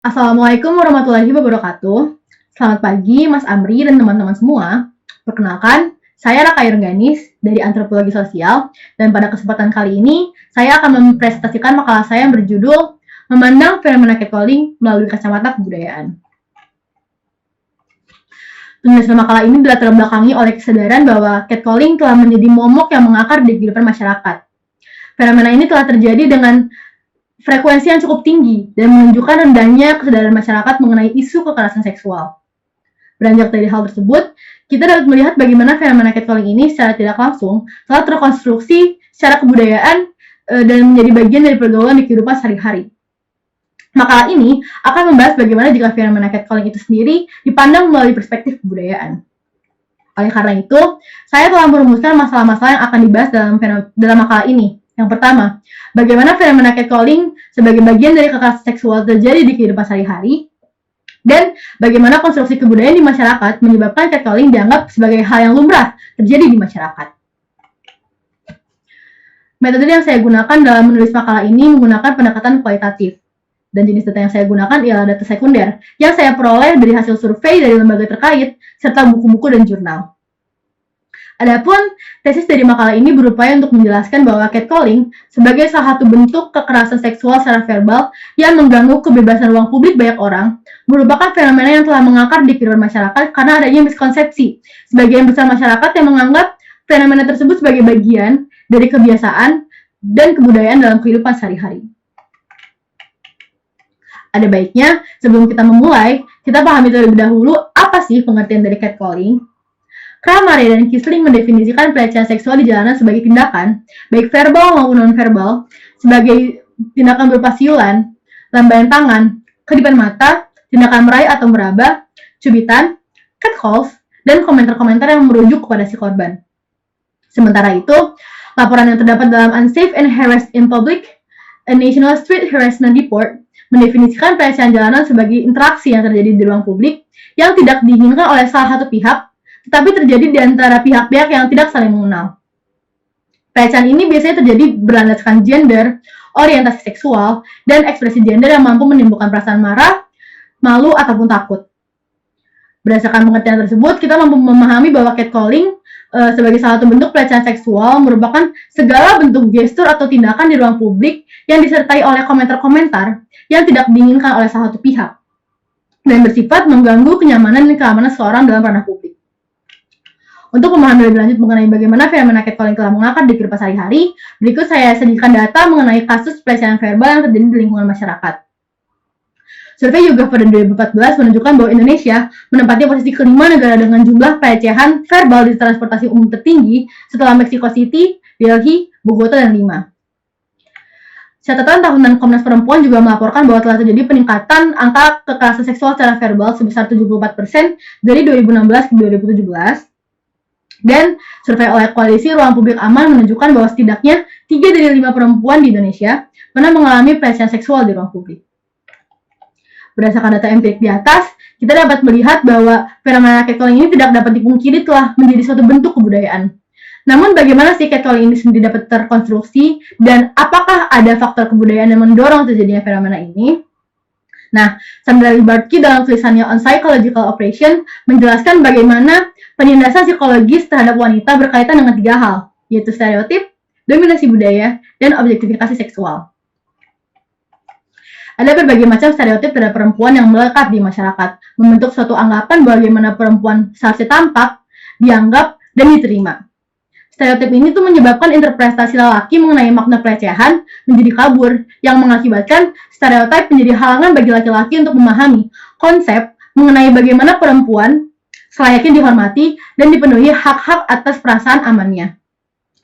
Assalamualaikum warahmatullahi wabarakatuh. Selamat pagi Mas Amri dan teman-teman semua. Perkenalkan, saya Raka Yurganis dari Antropologi Sosial dan pada kesempatan kali ini saya akan mempresentasikan makalah saya yang berjudul Memandang Fenomena Catcalling Melalui Kacamata Kebudayaan. Penulisan makalah ini dilatar belakangi oleh kesadaran bahwa catcalling telah menjadi momok yang mengakar di kehidupan masyarakat. Fenomena ini telah terjadi dengan frekuensi yang cukup tinggi dan menunjukkan rendahnya kesadaran masyarakat mengenai isu kekerasan seksual. Beranjak dari hal tersebut, kita dapat melihat bagaimana fenomena catcalling ini secara tidak langsung telah terkonstruksi secara kebudayaan dan menjadi bagian dari pergaulan di kehidupan sehari-hari. Makalah ini akan membahas bagaimana jika fenomena catcalling itu sendiri dipandang melalui perspektif kebudayaan. Oleh karena itu, saya telah merumuskan masalah-masalah yang akan dibahas dalam makalah ini. Yang pertama, bagaimana fenomena catcalling sebagai bagian dari kekerasan seksual terjadi di kehidupan sehari-hari, dan bagaimana konstruksi kebudayaan di masyarakat menyebabkan catcalling dianggap sebagai hal yang lumrah terjadi di masyarakat. Metode yang saya gunakan dalam menulis makalah ini menggunakan pendekatan kualitatif, dan jenis data yang saya gunakan ialah data sekunder yang saya peroleh dari hasil survei dari lembaga terkait serta buku-buku dan jurnal. Adapun tesis dari makalah ini berupaya untuk menjelaskan bahwa catcalling sebagai salah satu bentuk kekerasan seksual secara verbal yang mengganggu kebebasan ruang publik banyak orang merupakan fenomena yang telah mengakar di kehidupan masyarakat karena adanya miskonsepsi sebagian besar masyarakat yang menganggap fenomena tersebut sebagai bagian dari kebiasaan dan kebudayaan dalam kehidupan sehari-hari. Ada baiknya sebelum kita memulai, kita pahami terlebih dahulu apa sih pengertian dari catcalling. Kramare dan Kisling mendefinisikan pelecehan seksual di jalanan sebagai tindakan, baik verbal maupun non-verbal, sebagai tindakan berupa siulan, lambaian tangan, kedipan mata, tindakan meraih atau meraba, cubitan, catcalls, dan komentar-komentar yang merujuk kepada si korban. Sementara itu, laporan yang terdapat dalam Unsafe and Harassed in Public, a National Street Harassment Report, mendefinisikan pelecehan jalanan sebagai interaksi yang terjadi di ruang publik yang tidak diinginkan oleh salah satu pihak, tetapi terjadi di antara pihak-pihak yang tidak saling mengenal. Pelecehan ini biasanya terjadi berlandaskan gender, orientasi seksual, dan ekspresi gender yang mampu menimbulkan perasaan marah, malu, ataupun takut. Berdasarkan pengertian tersebut, kita mampu memahami bahwa catcalling sebagai salah satu bentuk pelecehan seksual merupakan segala bentuk gestur atau tindakan di ruang publik yang disertai oleh komentar-komentar yang tidak diinginkan oleh salah satu pihak dan bersifat mengganggu kenyamanan dan keamanan seseorang dalam ranah publik. Untuk memahami lebih lanjut mengenai bagaimana fenomena catcalling telah mengakar di kehidupan sehari-hari, berikut saya sajikan data mengenai kasus pelecehan verbal yang terjadi di lingkungan masyarakat. Survei YouGov pada 2014 menunjukkan bahwa Indonesia menempati posisi kelima negara dengan jumlah pelecehan verbal di transportasi umum tertinggi setelah Mexico City, Delhi, Bogota, dan Lima. Catatan tahunan Komnas Perempuan juga melaporkan bahwa telah terjadi peningkatan angka kekerasan seksual secara verbal sebesar 74% dari 2016 ke 2017. Dan survei oleh Koalisi Ruang Publik Aman menunjukkan bahwa setidaknya 3 dari 5 perempuan di Indonesia pernah mengalami pelecehan seksual di ruang publik. Berdasarkan data empirik di atas, kita dapat melihat bahwa fenomena catcalling ini tidak dapat dipungkiri telah menjadi suatu bentuk kebudayaan. Namun bagaimana sih catcalling ini sendiri dapat terkonstruksi dan apakah ada faktor kebudayaan yang mendorong terjadinya fenomena ini? Nah, Sandra Libartki dalam tulisannya On Psychological Operation menjelaskan bagaimana penindasan psikologis terhadap wanita berkaitan dengan 3 hal, yaitu stereotip, dominasi budaya, dan objektifikasi seksual. Ada berbagai macam stereotip terhadap perempuan yang melekat di masyarakat, membentuk suatu anggapan bagaimana perempuan seharusnya tampak, dianggap, dan diterima. Stereotip ini tuh menyebabkan interpretasi lelaki mengenai makna pelecehan menjadi kabur, yang mengakibatkan stereotip menjadi halangan bagi laki-laki untuk memahami konsep mengenai bagaimana perempuan selayaknya dihormati dan dipenuhi hak-hak atas perasaan amannya.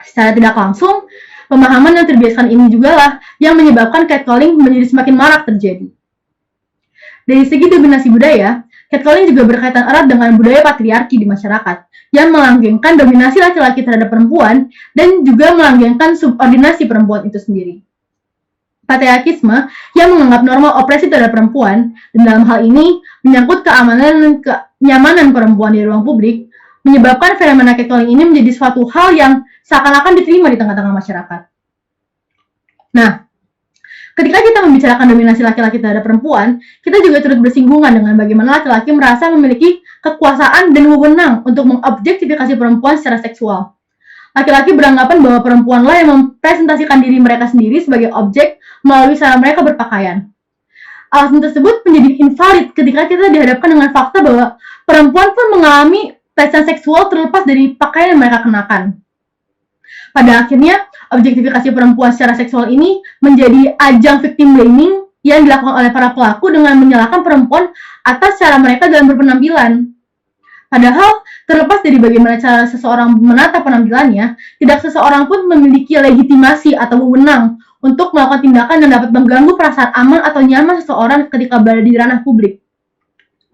Secara tidak langsung, pemahaman yang terbiasakan ini juga lah yang menyebabkan catcalling menjadi semakin marak terjadi. Dari segi dominasi budaya, catcalling juga berkaitan erat dengan budaya patriarki di masyarakat, yang melanggengkan dominasi laki-laki terhadap perempuan dan juga melanggengkan subordinasi perempuan itu sendiri. Patriarkisme yang menganggap norma opresi terhadap perempuan, dan dalam hal ini menyangkut keamanan dan kenyamanan perempuan di ruang publik, menyebabkan fenomena catcalling ini menjadi suatu hal yang seakan-akan diterima di tengah-tengah masyarakat. Nah, Ketika kita membicarakan dominasi laki-laki terhadap perempuan, kita juga turut bersinggungan dengan bagaimana laki-laki merasa memiliki kekuasaan dan wewenang untuk mengobjektifikasi perempuan secara seksual. Laki-laki beranggapan bahwa perempuanlah yang mempresentasikan diri mereka sendiri sebagai objek melalui cara mereka berpakaian. Alasan tersebut menjadi invalid ketika kita dihadapkan dengan fakta bahwa perempuan pun mengalami pelecehan seksual terlepas dari pakaian yang mereka kenakan. Pada akhirnya, objektifikasi perempuan secara seksual ini menjadi ajang victim blaming yang dilakukan oleh para pelaku dengan menyalahkan perempuan atas cara mereka dalam berpenampilan. Padahal, terlepas dari bagaimana cara seseorang menata penampilannya, tidak seseorang pun memiliki legitimasi atau wewenang untuk melakukan tindakan yang dapat mengganggu perasaan aman atau nyaman seseorang ketika berada di ranah publik.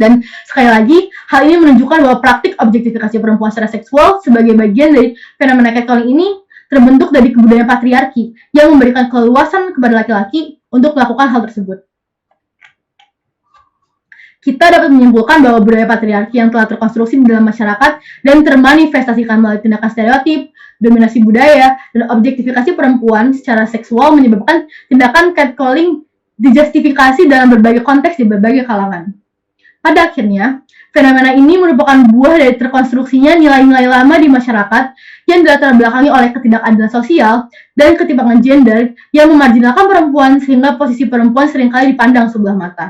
Dan sekali lagi, hal ini menunjukkan bahwa praktik objektifikasi perempuan secara seksual sebagai bagian dari fenomena catcalling ini terbentuk dari kebudayaan patriarki yang memberikan keleluasan kepada laki-laki untuk melakukan hal tersebut. Kita dapat menyimpulkan bahwa budaya patriarki yang telah terkonstruksi di dalam masyarakat dan termanifestasikan melalui tindakan stereotip, dominasi budaya, dan objektifikasi perempuan secara seksual menyebabkan tindakan catcalling dijustifikasi dalam berbagai konteks di berbagai kalangan. Pada akhirnya, fenomena ini merupakan buah dari terkonstruksinya nilai-nilai lama di masyarakat yang dilatar belakangi oleh ketidakadilan sosial dan ketimpangan gender yang memarjinalkan perempuan sehingga posisi perempuan seringkali dipandang sebelah mata.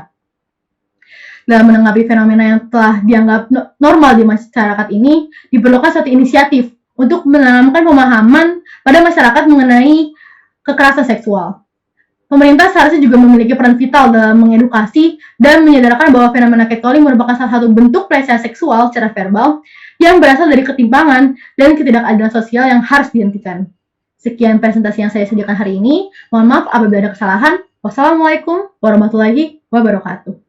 Dalam menanggapi fenomena yang telah dianggap normal di masyarakat ini, diperlukan suatu inisiatif untuk menanamkan pemahaman pada masyarakat mengenai kekerasan seksual. Pemerintah seharusnya juga memiliki peran vital dalam mengedukasi dan menyadarkan bahwa fenomena catcalling merupakan salah satu bentuk pelecehan seksual secara verbal yang berasal dari ketimpangan dan ketidakadilan sosial yang harus dihentikan. Sekian presentasi yang saya sediakan hari ini. Mohon maaf apabila ada kesalahan. Wassalamualaikum warahmatullahi wabarakatuh.